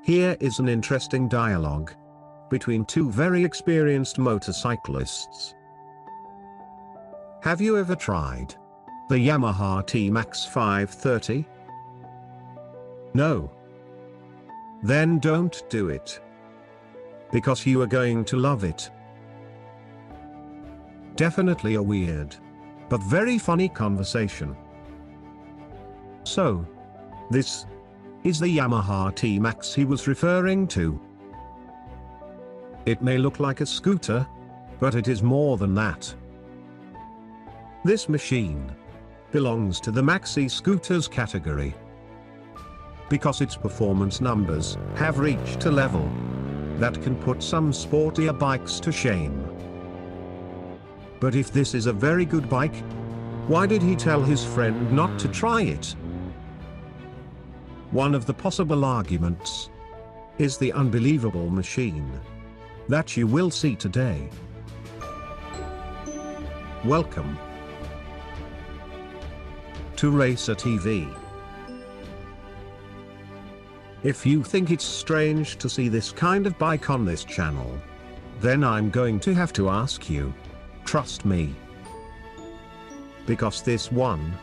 Here is an interesting dialogue between two very experienced motorcyclists. Have you ever tried the Yamaha T-Max 530? No? Then don't do it. Because you are going to love it. Definitely a weird, but very funny conversation. So, this is the Yamaha T-Max he was referring to. It may look like a scooter, but it is more than that. This machine belongs to the Maxi Scooters category, because its performance numbers have reached a level that can put some sportier bikes to shame. But if this is a very good bike, why did he tell his friend not to try it? One of the possible arguments is the unbelievable machine that you will see today. Welcome to Racer TV. If you think it's strange to see this kind of bike on this channel, then I'm going to have to ask you, trust me. Because this one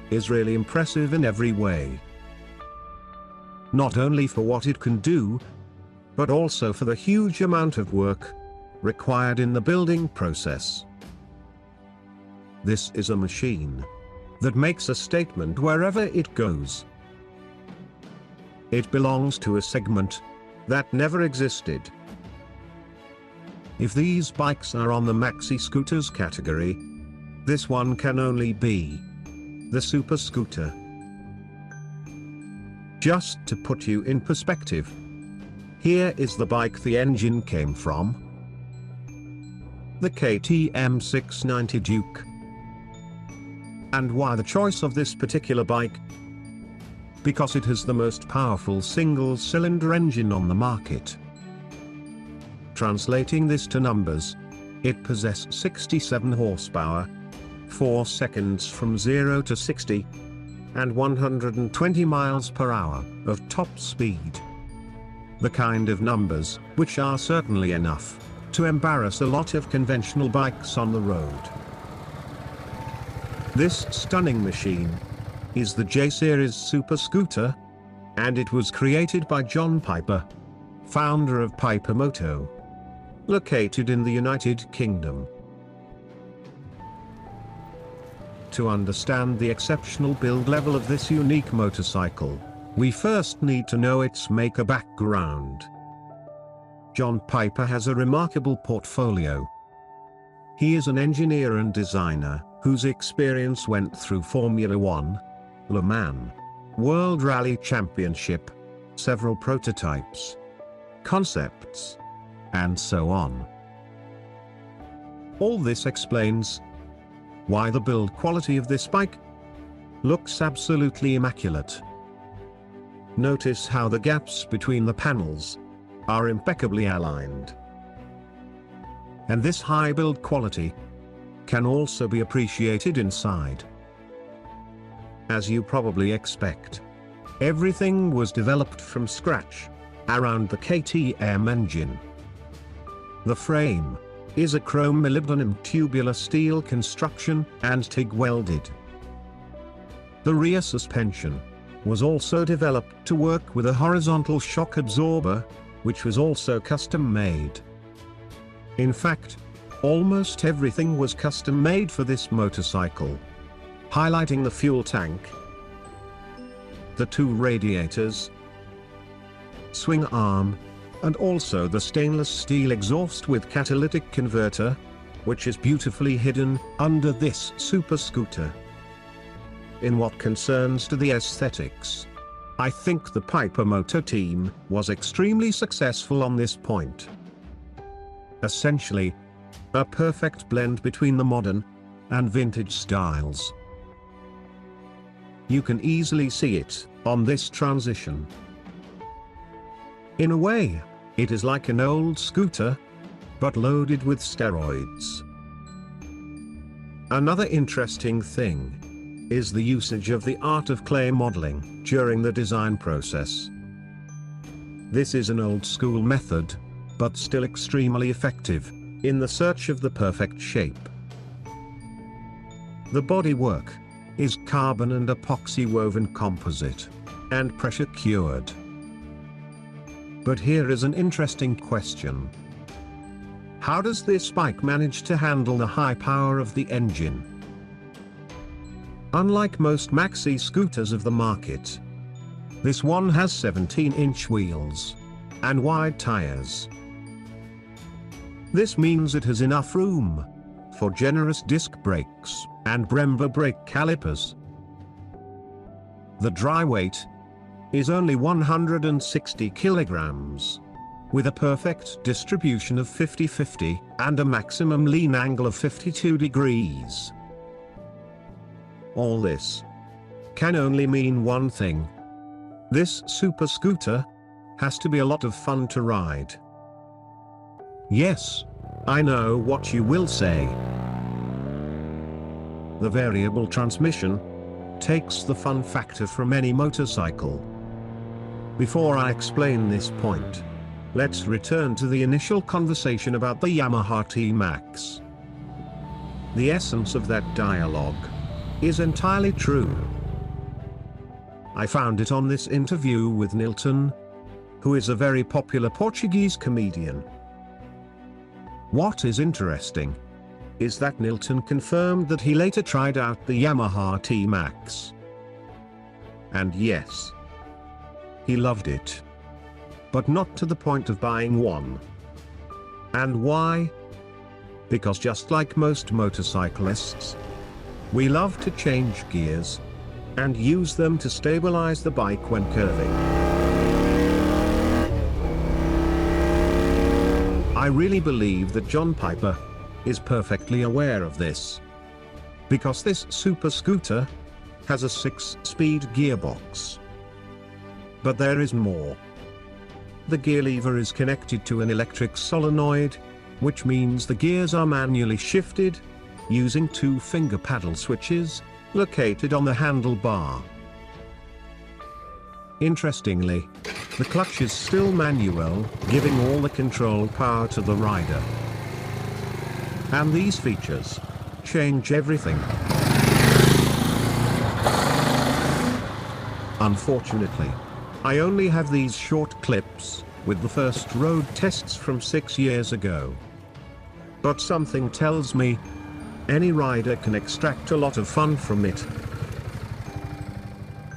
is really impressive in every way. Not only for what it can do, but also for the huge amount of work required in the building process. This is a machine that makes a statement wherever it goes. It belongs to a segment that never existed. If these bikes are on the Maxi Scooters category, this one can only be the super scooter. Just to put you in perspective, here is the bike the engine came from. The KTM 690 Duke. And why the choice of this particular bike? Because it has the most powerful single-cylinder engine on the market. Translating this to numbers, it possesses 67 horsepower, 4 seconds from 0 to 60, and 120 miles per hour of top speed. The kind of numbers which are certainly enough to embarrass a lot of conventional bikes on the road. This stunning machine is the J-Series Super Scooter, and it was created by John Piper, founder of PiperMoto, located in the United Kingdom. To understand the exceptional build level of this unique motorcycle, we first need to know its maker background. John Piper has a remarkable portfolio. He is an engineer and designer whose experience went through Formula 1, Le Mans, World Rally Championship, several prototypes, concepts, and so on. All this explains why the build quality of this bike looks absolutely immaculate. Notice how the gaps between the panels are impeccably aligned. And this high build quality can also be appreciated inside. As you probably expect, everything was developed from scratch around the KTM engine. The frame is a chrome molybdenum tubular steel construction and TIG welded. The rear suspension was also developed to work with a horizontal shock absorber, which was also custom made. In fact, almost everything was custom made for this motorcycle, highlighting the fuel tank, the 2 radiators, swing arm, and also the stainless steel exhaust with catalytic converter, which is beautifully hidden under this super scooter. In what concerns to the aesthetics, I think the PiperMoto team was extremely successful on this point. Essentially, a perfect blend between the modern and vintage styles. You can easily see it on this transition. In a way, it is like an old scooter, but loaded with steroids. Another interesting thing is the usage of the art of clay modeling during the design process. This is an old school method, but still extremely effective, in the search of the perfect shape. The bodywork is carbon and epoxy woven composite, and pressure cured. But here is an interesting question. How does this bike manage to handle the high power of the engine? Unlike most maxi scooters of the market, this one has 17-inch wheels and wide tires. This means it has enough room for generous disc brakes and Brembo brake calipers. The dry weight is only 160 kilograms, with a perfect distribution of 50-50 and a maximum lean angle of 52 degrees. All this can only mean one thing. This super scooter has to be a lot of fun to ride. Yes, I know what you will say. The variable transmission takes the fun factor from any motorcycle. Before I explain this point, let's return to the initial conversation about the Yamaha T-Max. The essence of that dialogue is entirely true. I found it on this interview with Nilton, who is a very popular Portuguese comedian. What is interesting is that Nilton confirmed that he later tried out the Yamaha T-Max. And yes, he loved it. But not to the point of buying one. And why? Because just like most motorcyclists, we love to change gears and use them to stabilize the bike when curving. I really believe that John Piper is perfectly aware of this, because this super scooter has a 6-speed gearbox. But there is more. The gear lever is connected to an electric solenoid, which means the gears are manually shifted using 2 finger paddle switches located on the handlebar. Interestingly, the clutch is still manual, giving all the control power to the rider. And these features change everything. Unfortunately, I only have these short clips with the first road tests from 6 years ago. But something tells me any rider can extract a lot of fun from it.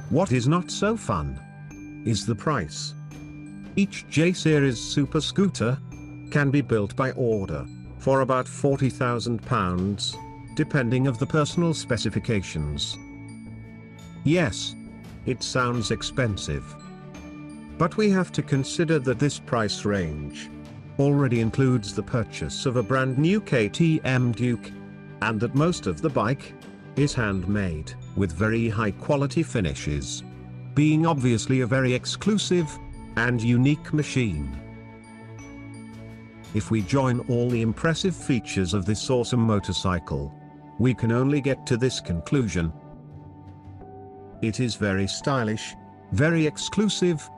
What is not so fun is the price. Each J-Series super scooter can be built by order for about £40,000, depending on the personal specifications. Yes, it sounds expensive. But we have to consider that this price range already includes the purchase of a brand new KTM Duke, and that most of the bike is handmade with very high quality finishes, being obviously a very exclusive and unique machine. If we join all the impressive features of this awesome motorcycle, we can only get to this conclusion. It is very stylish, very exclusive,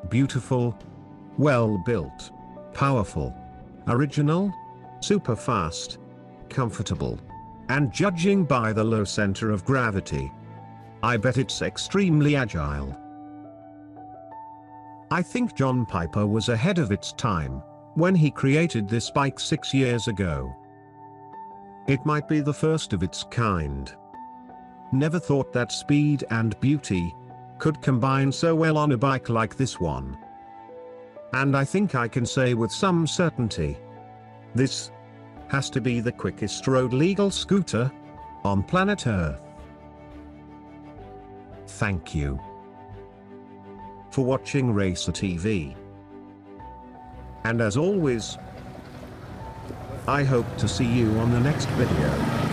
beautiful, well built, powerful, original, super fast, comfortable, and judging by the low center of gravity, I bet it's extremely agile. I think John Piper was ahead of its time when he created this bike 6 years ago. It might be the first of its kind. Never thought that speed and beauty could combine so well on a bike like this one. And I think I can say with some certainty, this has to be the quickest road legal scooter on planet Earth. Thank you for watching Racer TV. And as always, I hope to see you on the next video.